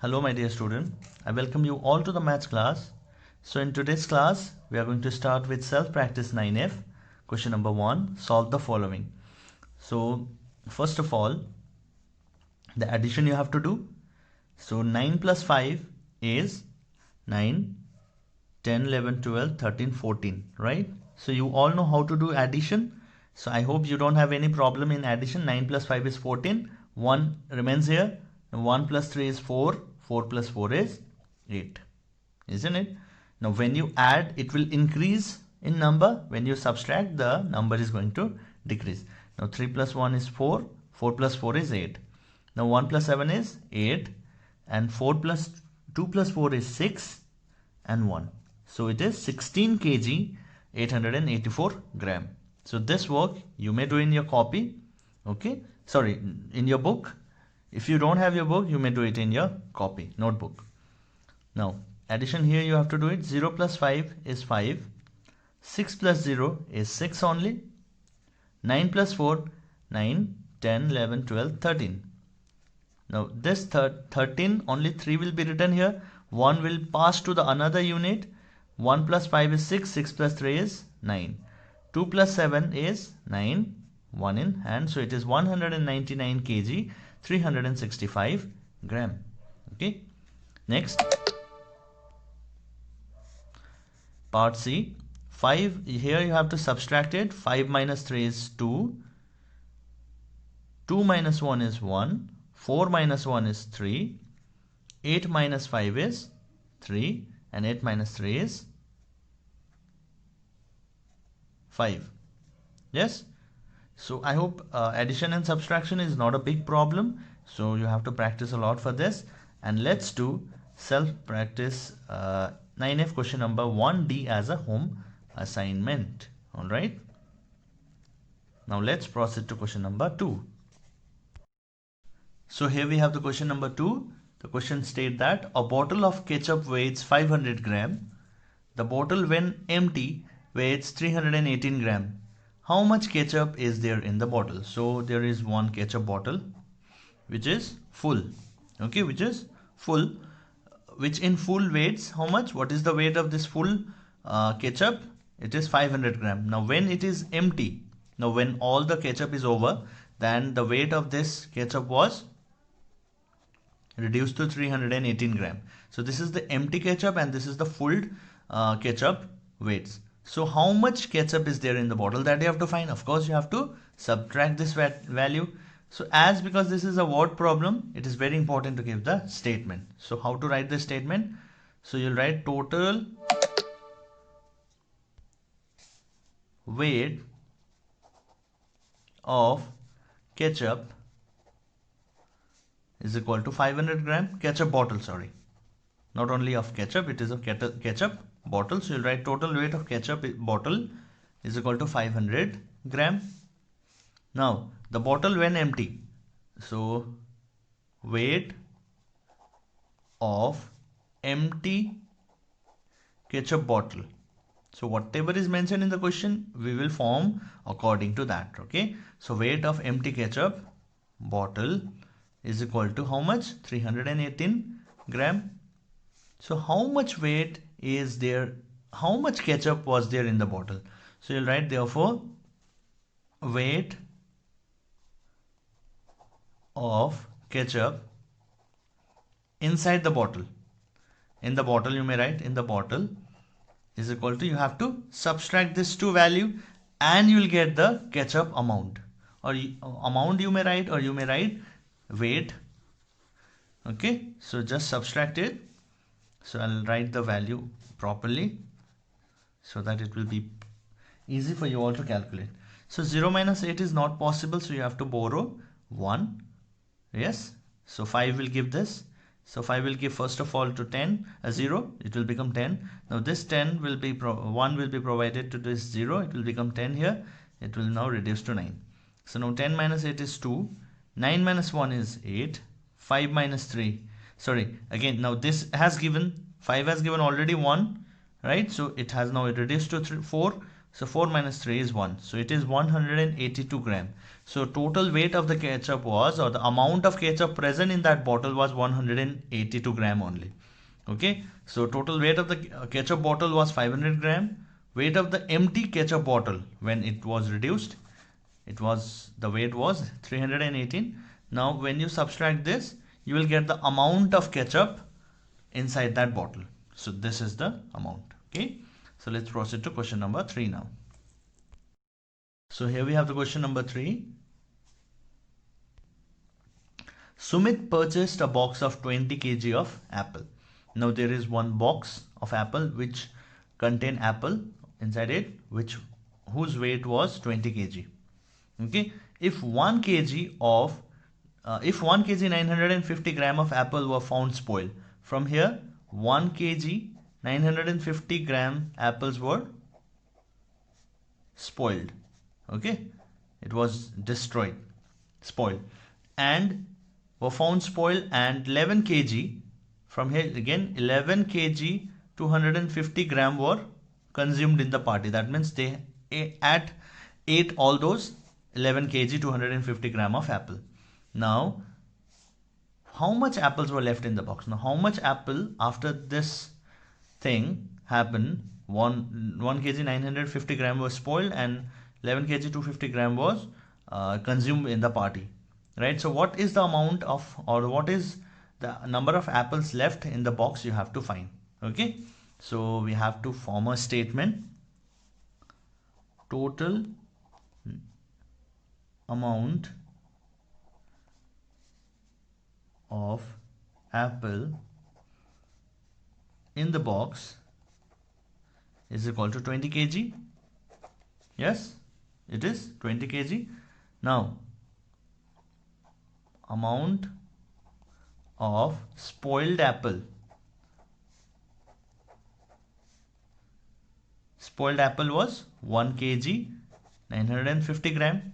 Hello my dear student, I welcome you all to the maths class. So in today's class, we are going to start with self-practice 9F. Question number 1, solve the following. So first of all, the addition you have to do. So 9 plus 5 is 9, 10, 11, 12, 13, 14, right? So you all know how to do addition. So I hope you don't have any problem in addition. 9 plus 5 is 14. 1 remains here. 1 plus 3 is 4. 4 plus 4 is 8. Isn't it? Now when you add, it will increase in number. When you subtract, the number is going to decrease. Now 3 plus 1 is 4. 4 plus 4 is 8. Now 1 plus 7 is 8. And 4 plus 2 plus 4 is 6 and 1. So it is 16 kg, 884 gram. So this work you may do in your copy, okay? Sorry, in your book. If you don't have your book, you may do it in your copy, notebook. Now, addition here you have to do it. 0 plus 5 is 5. 6 plus 0 is 6 only. 9 plus 4, 9, 10, 11, 12, 13. Now this 13, only 3 will be written here. 1 will pass to the another unit. 1 plus 5 is 6. 6 plus 3 is 9. 2 plus 7 is 9. 1 in hand. So it is 199 kg, 365 gram. Okay. Next. Part C. 5. Here you have to subtract it. 5 minus 3 is 2. 2 minus 1 is 1. 4 minus 1 is 3. 8 minus 5 is 3. And 8 minus 3 is 5. Yes? So I hope addition and subtraction is not a big problem. So you have to practice a lot for this. And let's do self-practice 9F question number 1D as a home assignment. Alright? Now let's proceed to question number 2. So here we have the question number 2. The question states that a bottle of ketchup weighs 500 gram. The bottle when empty weighs 318 gram. How much ketchup is there in the bottle? So there is one ketchup bottle which is full. Okay, which is full. Which in full weights how much? What is the weight of this full ketchup? It is 500 gram. Now when it is empty, now when all the ketchup is over, then the weight of this ketchup was reduced to 318 gram. So this is the empty ketchup and this is the full ketchup weights. So how much ketchup is there in the bottle that you have to find? Of course you have to subtract this value. So because this is a word problem, it is very important to give the statement. So how to write the statement? So you'll write total weight of ketchup is equal to 500 gram ketchup bottle, sorry. Not only of ketchup, it is a ketchup bottle. So you'll write total weight of ketchup bottle is equal to 500 gram. Now the bottle when empty. So weight of empty ketchup bottle. So whatever is mentioned in the question, we will form according to that. Okay. So weight of empty ketchup bottle is equal to how much? 318 gram. So how much weight is there? How much ketchup was there in the bottle? So you'll write therefore weight of ketchup inside the bottle. In the bottle you may write in the bottle is equal to, you have to subtract this two value and you will get the ketchup amount. Or amount you may write, or you may write weight. Okay, so just subtract it. So I'll write the value properly so that it will be easy for you all to calculate. So 0 minus 8 is not possible, so you have to borrow 1. Yes, so 5 will give this. So 5 will give first of all to 10, 0, it will become 10. Now this 10 will be, 1 will be provided to this 0, it will become 10 here. It will now reduce to 9. So now 10 minus 8 is 2. 9 minus 1 is 8. 5 minus 3. Sorry, again, now this has given, 5 has given already 1, right? So it has now reduced to 4. So 4 minus 3 is 1. So it is 182 gram. So total weight of the ketchup was, or the amount of ketchup present in that bottle was 182 gram only. Okay, so total weight of the ketchup bottle was 500 gram. Weight of the empty ketchup bottle when it was reduced, the weight was 318. Now when you subtract this, you will get the amount of ketchup inside that bottle. So this is the amount. Okay, so let's proceed to question number 3 now. So here we have the question number 3. Sumit purchased a box of 20 kg of apple. Now there is one box of apple which contain apple inside it, whose weight was 20 kg. Okay, if 1 kg 950 gram of apple were found spoiled, from here 1 kg 950 gram apples were spoiled. Okay, it was destroyed, spoiled, and were found spoiled, and 11 kg, from here again 11 kg 250 gram were consumed in the party. That means they ate all those 11 kg 250 gram of apple. Now how much apples were left in the box? Now how much apple after this thing happened, 1 kg 950 gram was spoiled and 11 kg 250 gram was consumed in the party, right? So what is the amount of, or what is the number of apples left in the box, you have to find. Okay, so we have to form a statement. Total amount of apple in the box is equal to 20 kg. Yes, it is 20 kg. Now amount of spoiled apple was 1 kg 950 gram.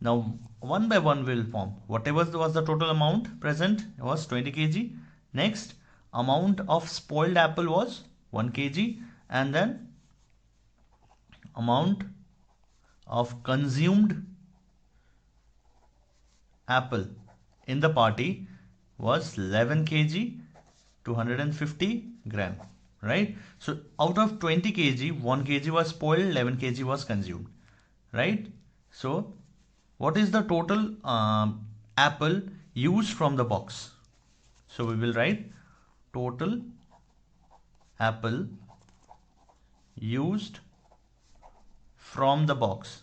Now one by one we will form. Whatever was the total amount present was 20 kg. Next, amount of spoiled apple was 1 kg, and then amount of consumed apple in the party was 11 kg 250 gram, right? So out of 20 kg 1 kg was spoiled, 11 kg was consumed, right? So what is the total apple used from the box? So we will write total apple used from the box.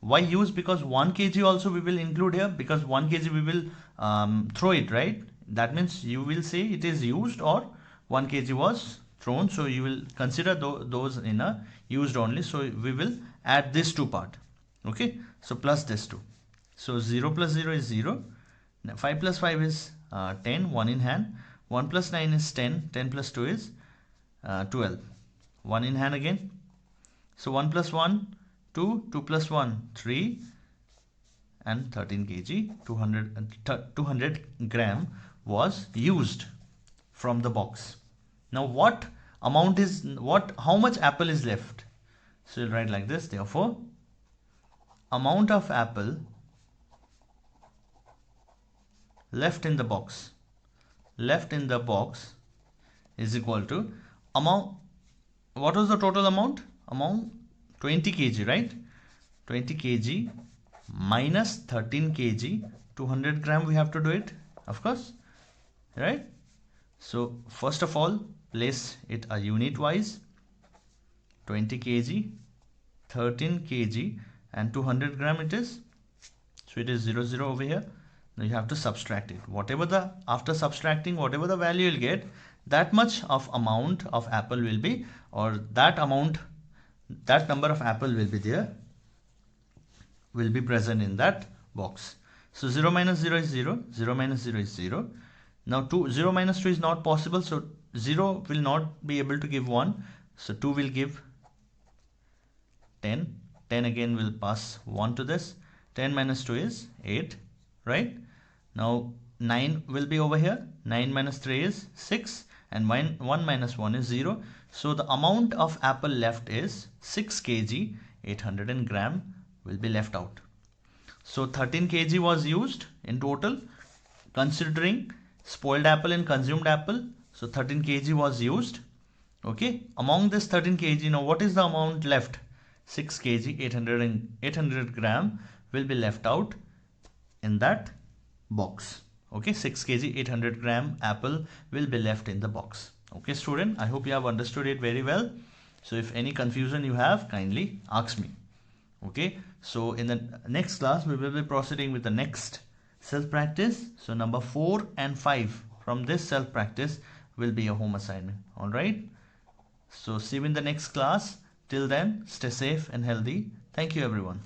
Why use? Because 1 kg also we will include here, because 1 kg we will throw it, right? That means you will say it is used, or 1 kg was thrown, so you will consider those in a used only. So we will add this 2 part. Okay, so plus this 2. So 0 plus 0 is 0. 5 plus 5 is 10, 1 in hand. 1 plus 9 is 10, 10 plus 2 is 12. 1 in hand again. So 1 plus 1, 2, 2 plus 1, 3, and 13 kg, 200 gram was used from the box. Now what amount is, how much apple is left? So you'll write like this, therefore amount of apple left in the box is equal to amount. What was the total amount? 20 kg, right? 20 kg minus 13 kg, 200 gram we have to do it, of course, right? So first of all, place it a unit wise. 20 kg, 13 kg and 200 gram it is. So it is 0, 0 over here. Now you have to subtract it. After subtracting whatever the value you'll get, that much of amount of apple will be, or that number of apple will be there, will be present in that box. So 0 minus 0 is 0, 0 minus 0 is 0. Now 0 minus 2 is not possible, so 0 will not be able to give 1. So 2 will give 10. 10 again will pass 1 to this. 10 minus 2 is 8, right? Now 9 will be over here. 9 minus 3 is 6. and 1 minus 1 is 0. So the amount of apple left is 6 kg, 800 gram will be left out. So 13 kg was used in total, considering spoiled apple and consumed apple. So 13 kg was used. Okay, among this 13 kg, now what is the amount left? 6 kg, 800 gram will be left out in that box. Okay, 6 kg, 800 gram apple will be left in the box. Okay, student, I hope you have understood it very well. So if any confusion you have, kindly ask me. Okay, so in the next class we will be proceeding with the next self practice. So number 4 and 5 from this self practice will be a home assignment. All right, so see you in the next class. Till then, stay safe and healthy. Thank you everyone.